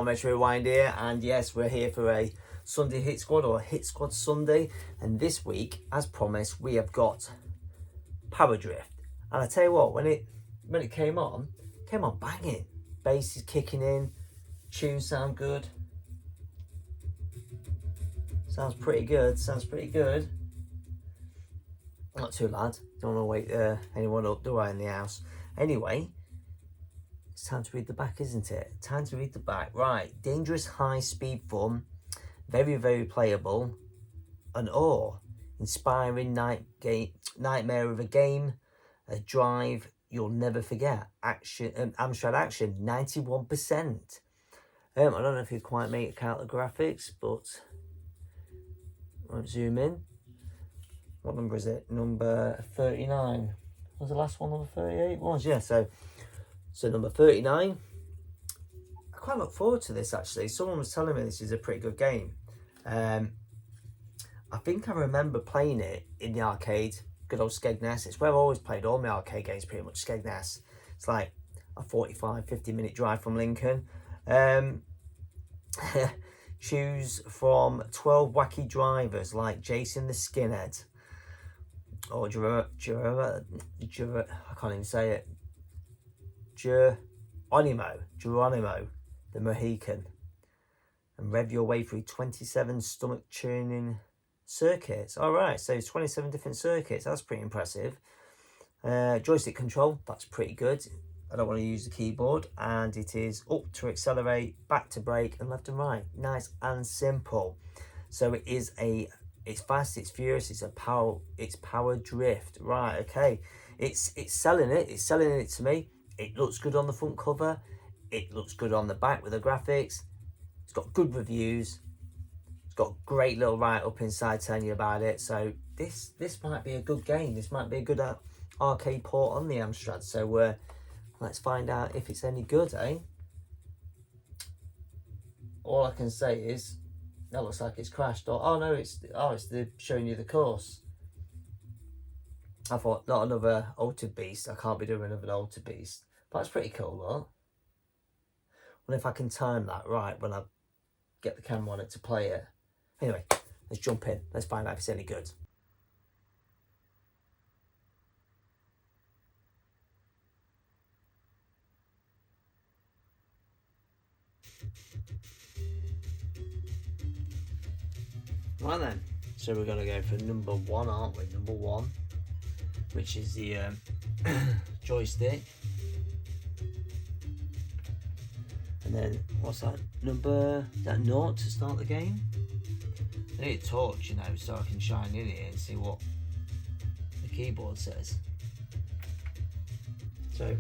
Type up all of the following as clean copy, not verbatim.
Tom RetroRewind here, and yes, we're here for a Sunday Hit Squad, or Hit Squad Sunday. And this week, as promised, we have got Power Drift. And I tell you what, when it came on banging. Bass is kicking in, tunes sound good. Sounds pretty good. Not too loud. Don't want to wake anyone up, do I, in the house? Anyway, it's time to read the back, isn't it? Time to read the back. Right. Dangerous high-speed fun. Very, very playable. An awe. Inspiring nightmare of a game. A drive you'll never forget. Action. Amstrad action. 91%. I don't know if you quite make out the graphics, but I'll zoom in. What number is it? Number 39. Was the last one number 38? It was, yeah. So number 39. I quite look forward to this, actually. Someone was telling me this is a pretty good game. I think I remember playing it in the arcade. Good old Skegness. It's where I've always played all my arcade games, pretty much, Skegness. It's like a 50 minute drive from Lincoln. Choose from 12 wacky drivers like Jason the Skinhead, or I can't even say it, Geronimo the Mohican, and rev your way through 27 stomach churning circuits. Alright, so 27 different circuits, that's pretty impressive. Joystick control, that's pretty good. I don't want to use the keyboard, and it is up to accelerate, back to brake, and left and right. Nice and simple. So it's fast, it's furious, it's power drift. Right, okay. It's selling it to me. It looks good on the front cover. It looks good on the back with the graphics. It's got good reviews. It's got a great little write-up inside telling you about it. So this might be a good game. This might be a good arcade port on the Amstrad. So let's find out if it's any good, eh? All I can say is that looks like it's crashed. Or oh no, it's showing you the course. I thought, not another Altered Beast. I can't be doing another Altered Beast. But that's pretty cool, though. Wonder if I can time that right when I get the camera on it to play it. Anyway, let's jump in. Let's find out if it's any good. Right then, so we're going to go for number one, aren't we? Number one, which is the joystick. And then, what's that? Is that 0 to start the game? I need a torch, you know, so I can shine in it and see what the keyboard says. So,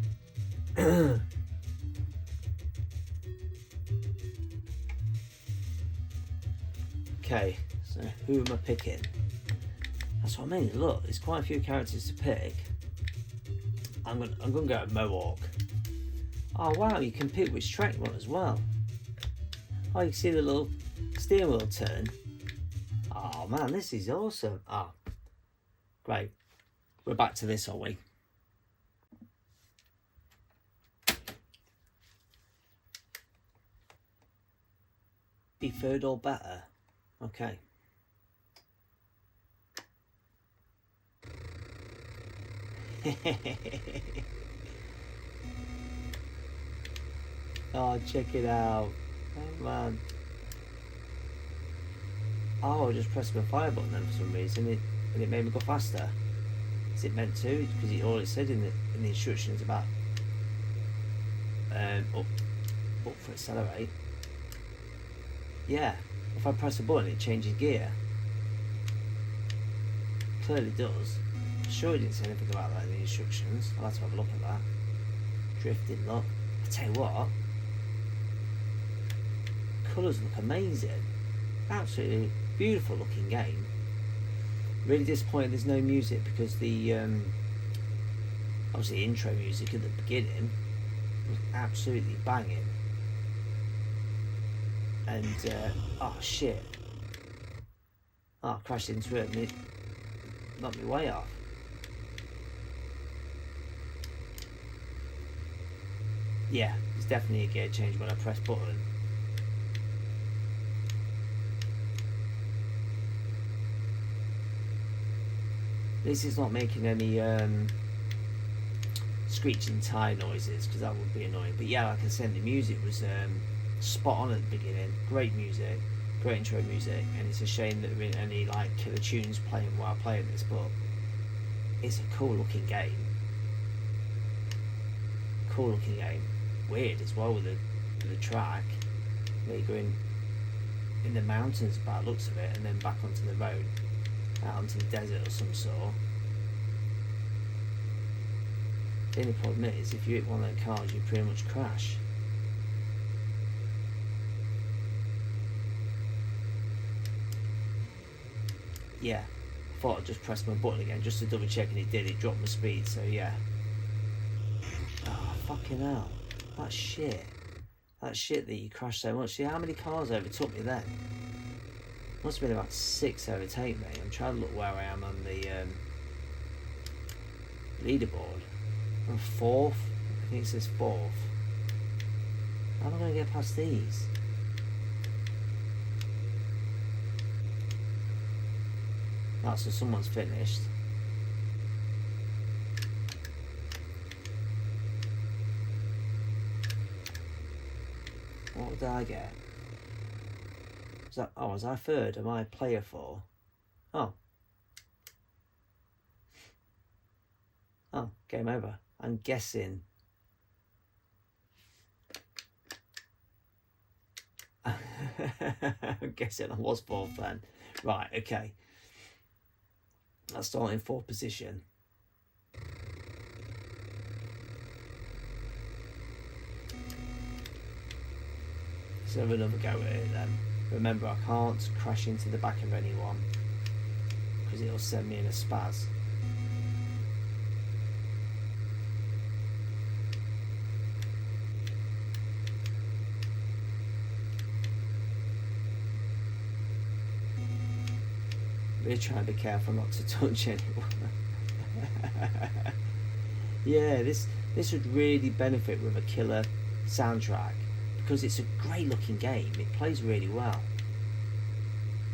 okay. So who am I picking? That's what I mean. Look, there's quite a few characters to pick. I'm gonna go with Mohawk. Oh wow, you can pick which track you want as well. Oh, you can see the little steering wheel turn. Oh man, this is awesome. Ah, oh, great. We're back to this, are we? Be third or better. Okay. Oh, check it out. Oh man. Oh, I just pressed my fire button then for some reason and it made me go faster. Is it meant to? Because all it said in the instructions about up for accelerate. Yeah, if I press a button it changes gear. Clearly does. Sure, it didn't say anything about that in the instructions. I'll have to have a look at that. Drifting, look. I tell you what, colours look amazing. Absolutely beautiful looking game. Really disappointed there's no music, because the obviously intro music at the beginning was absolutely banging. And oh shit. Oh, I crashed into it and it knocked me way off. Yeah, it's definitely a gear change when I press button. This is not making any screeching tire noises, because that would be annoying. But yeah, like I said, the music was spot on at the beginning. Great music, great intro music, and it's a shame that there isn't any like killer tunes playing while playing this, but it's a cool looking game. Cool looking game. Weird as well with the track. Where you're going in the mountains by the looks of it, and then back onto the road, out onto the desert or some sort. The only problem is, if you hit one of the cars, you pretty much crash. Yeah, I thought I'd just press my button again just to double check, and it did. It dropped my speed, so yeah. Oh, fucking hell. That's shit. That shit that you crashed so much. See how many cars overtook me then? Must have been about 6 overtake me. I'm trying to look where I am on the leaderboard. I'm 4th. I think it says 4th. How am I going to get past these? Oh, so someone's finished. What did I get? Was I 3rd? Am I player 4? Oh. Oh, game over. I'm guessing. I'm guessing I was 4th then. Right, okay. I'll start in 4th position. Let's have another go at it then. Remember, I can't crash into the back of anyone because it'll send me in a spaz. Really trying to be careful not to touch anyone. Yeah, this would really benefit with a killer soundtrack, because it's a great looking game. It plays really well.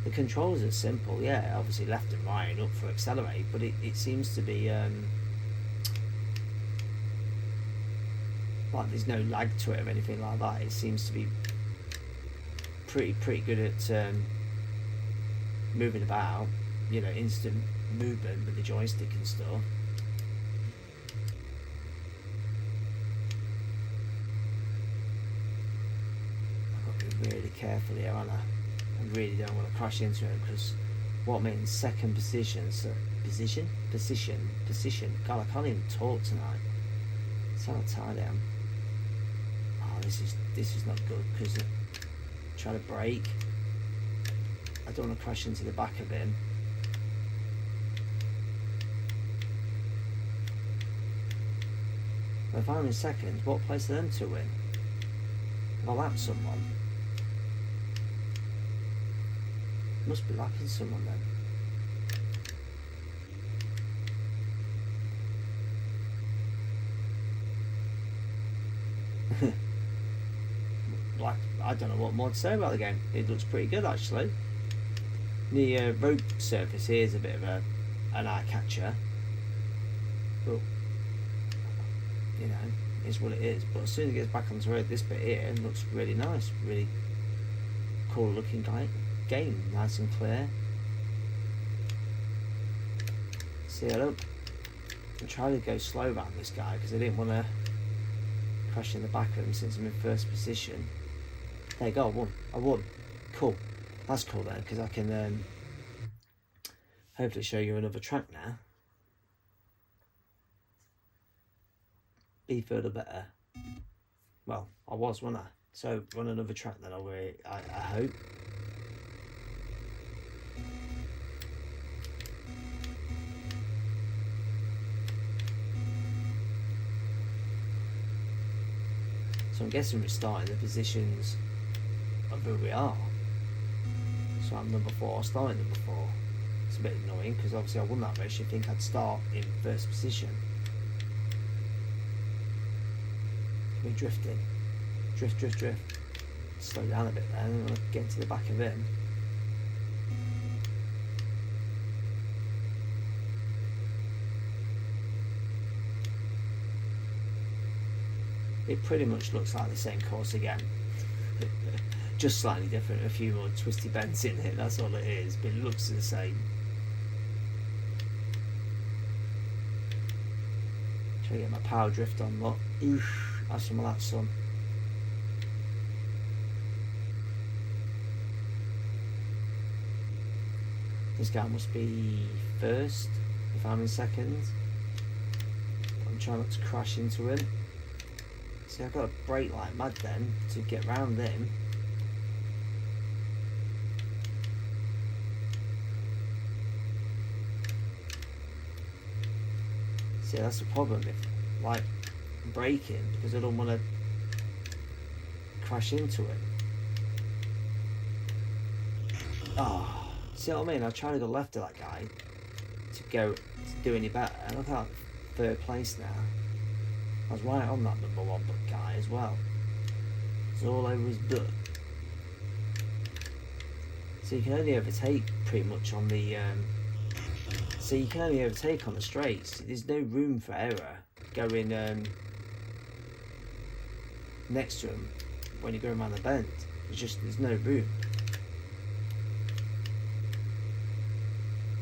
The controls are simple, yeah, obviously left and right and up for accelerate, but it seems to be like there's no lag to it or anything like that. It seems to be pretty good at moving about, you know, instant movement with the joystick and stuff. I've got to be really careful here, haven't I? I really don't want to crash into it, because what means 2nd position, so position. God, I can't even talk tonight. That's how tired I am. Oh, this is not good, because try to brake. I don't want to crash into the back of him. If I'm in 2nd, what place are them to win? Have I lapped someone? Must be lapping someone then. Like, I don't know what more to say about the game. It looks pretty good, actually. The road surface here is a bit of an eye catcher, but you know, it's what it is. But as soon as it gets back onto the road, this bit here looks really nice, really cool looking game, nice and clear. See, I'm trying to go slow around this guy because I didn't want to crash in the back of him since I'm in 1st position. There you go, I won. Cool. That's cool then, because I can hopefully show you another track now. Be further better. Well, I was, wasn't I? So run another track then, I hope. So I'm guessing we're starting the positions of who we are. So I'm number 4, starting number 4. It's a bit annoying because obviously I won that race. You'd think I'd start in 1st position. We're drifting. Drift. Slow down a bit there and I'll get to the back of him. it pretty much looks like the same course again. Just slightly different, a few more twisty bends in it, that's all it is, but it looks the same. Try to get my power drift on, look. Oof, have some of that sun. This guy must be first, if I'm in second. I'm trying not to crash into him. See, I've got to brake like mad then to get round him. See, that's the problem if, like, braking, because I don't want to crash into it. Oh, see what I mean? I tried to go left of that guy to do any better. And look at third place now. I was right on that #1 guy as well. It's all over his butt. So you can only overtake pretty much on the so you can only overtake on the straights. There's no room for error going next to him when you're going around the bend. There's no room.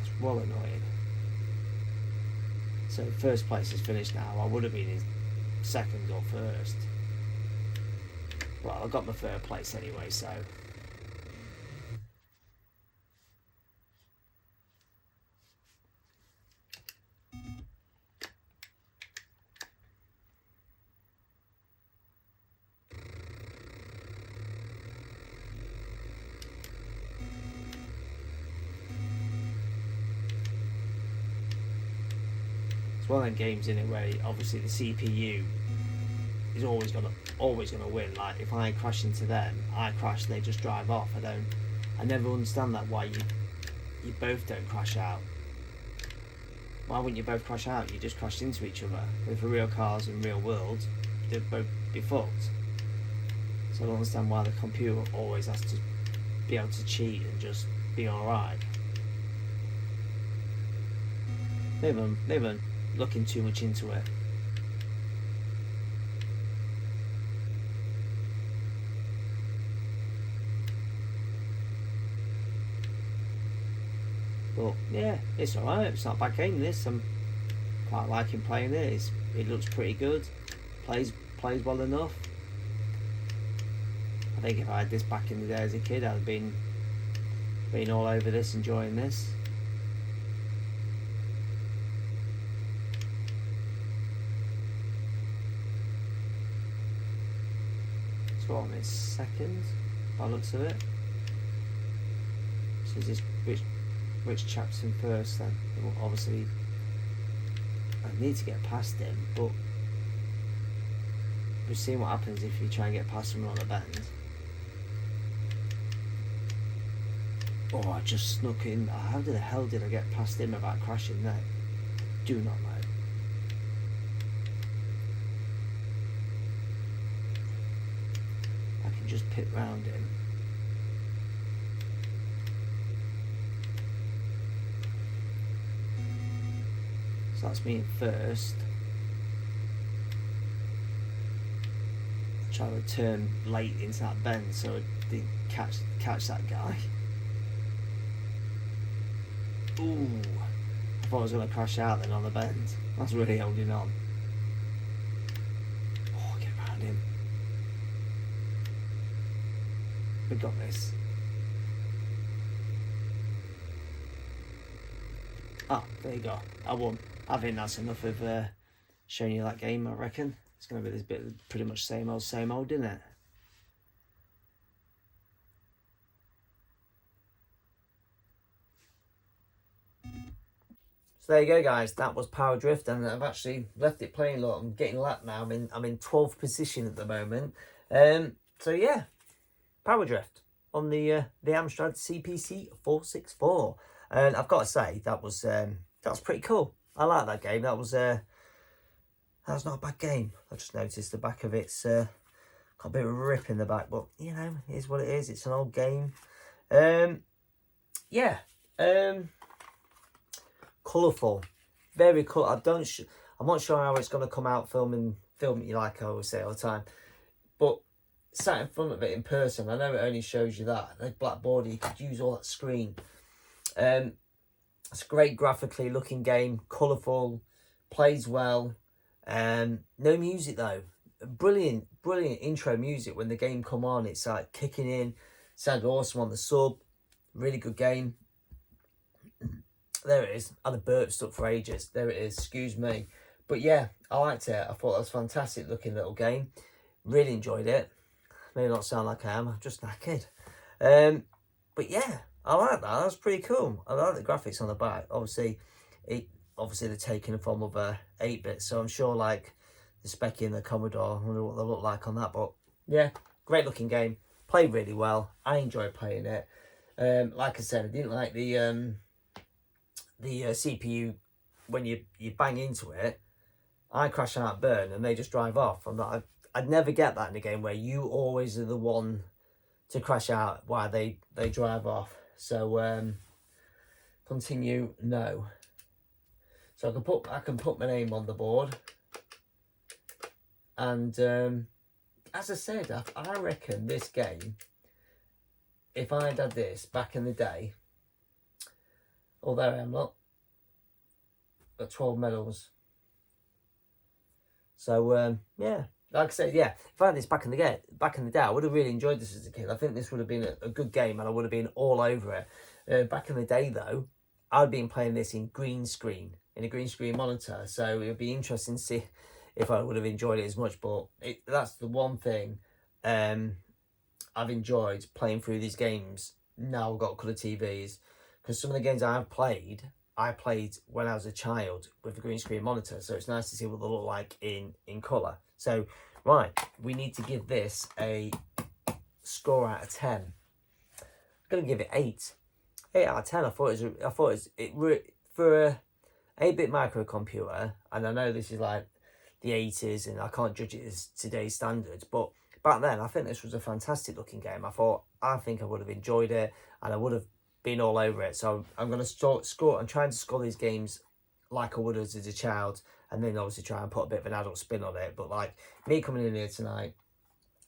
It's well annoying. So first place is finished now. I would have been in second or first. Well, I got my third place anyway, so. It's one of them games in it where obviously the CPU is always gonna win. Like if I crash into them, I crash, they just drive off. I never understand that, why you both don't crash out. Why wouldn't you both crash out? You just crashed into each other. But for real cars in real world, they'd both be fucked. So I don't understand why the computer always has to be able to cheat and just be alright. Maybe I'm looking too much into it. But yeah, it's alright. It's not a bad game, this. I'm quite liking playing it. It looks pretty good. Plays well enough. I think if I had this back in the day as a kid, I'd have been all over this, enjoying this. So I'm in second by the looks of it. So is this which chap's in first then? Well, obviously I need to get past him, but we've seen what happens if you try and get past him on a bend. Oh, I just snuck in. How the hell did I get past him without crashing there? Do not know. I can just pit round him. So that's me in first. Try to turn late into that bend so I didn't catch that guy. Ooh, I thought I was going to crash out then on the bend. That's really holding on. Oh, get around him. We got this. Ah, there you go. I won. I think that's enough of showing you that game, I reckon. It's going to be this bit pretty much same old, isn't it? So there you go, guys. That was Power Drift, and I've actually left it playing. Look, I'm getting lapped now. I'm in 12th position at the moment. So yeah, Power Drift on the Amstrad CPC 464, and I've got to say that was pretty cool. I like that game. That was not a bad game. I just noticed the back of it's got a bit of a rip in the back, but you know, it is what it is. It's an old game. Yeah. Colourful, very cool. I'm not sure how it's going to come out filming film it, like I always say all the time. But sat in front of it in person, I know it only shows you that. The black border, you could use all that screen. It's a great graphically looking game, colourful, plays well. No music though. Brilliant intro music when the game come on. It's like kicking in. Sounded awesome on the sub. Really good game. There it is. I had a burp stuck for ages. There it is. Excuse me. But yeah, I liked it. I thought that was a fantastic looking little game. Really enjoyed it. May not sound like I am. I'm just knackered. But yeah, I like that. That's pretty cool. I like the graphics on the back. Obviously they're taking it from other 8-bit, so I'm sure like the Speccy and the Commodore, I wonder what they'll look like on that. But yeah, great looking game. Played really well. I enjoyed playing it. Like I said, I didn't like the CPU when you bang into it. I crash out, burn, and they just drive off. I'd never get that in a game where you always are the one to crash out while they drive off. So continue, no. So I can put my name on the board, and as I said, I reckon this game, if I'd had this back in the day, oh there I am, look, got 12 medals. So yeah, like I said, yeah, if I had this back in the day, I would have really enjoyed this as a kid. I think this would have been a good game, and I would have been all over it. Back in the day, though, I'd been playing this in green screen, in a green screen monitor, so it would be interesting to see if I would have enjoyed it as much. But that's the one thing I've enjoyed playing through these games. Now I've got colour TVs, because some of the games I played when I was a child with a green screen monitor, so it's nice to see what they look like in colour. So, right, we need to give this a score out of 10. I'm going to give it 8. 8 out of 10. I thought it was for a 8-bit microcomputer, and I know this is like the 80s, and I can't judge it as today's standards, but back then, I think this was a fantastic looking game. I think I would have enjoyed it, and I would have been all over it. So I'm going to score. I'm trying to score these games like I would as a child, and then obviously try and put a bit of an adult spin on it. But like me coming in here tonight,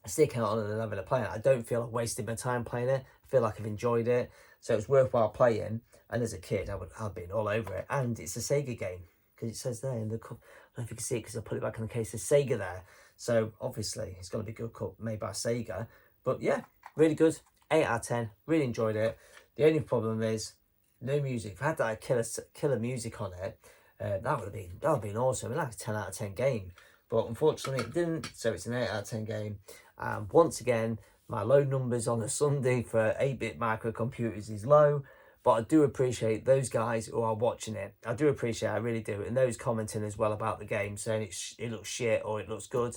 sticking out on it and having a play, I don't feel I've wasted my time playing it. I feel like I've enjoyed it, so it's worthwhile playing. And as a kid, I've been all over it. And it's a Sega game, because it says there in the cup. I don't know if you can see it because I put it back in the case. There's Sega there, so obviously it's going to be a good cup made by Sega. But yeah, really good. 8 out of 10. Really enjoyed it. The only problem is no music. If I had that killer music on it, that would have been awesome. Like a 10 out of 10 game. But unfortunately it didn't, so it's an 8 out of 10 game. Once again, my low numbers on a Sunday for 8-bit microcomputers is low, but I do appreciate those guys who are watching it. I do appreciate it, I really do. And those commenting as well about the game, saying it looks shit or it looks good.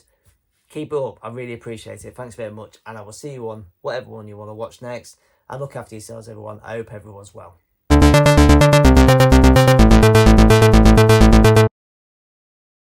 Keep it up. I really appreciate it. Thanks very much. And I will see you on whatever one you want to watch next. And look after yourselves, everyone. I hope everyone's well.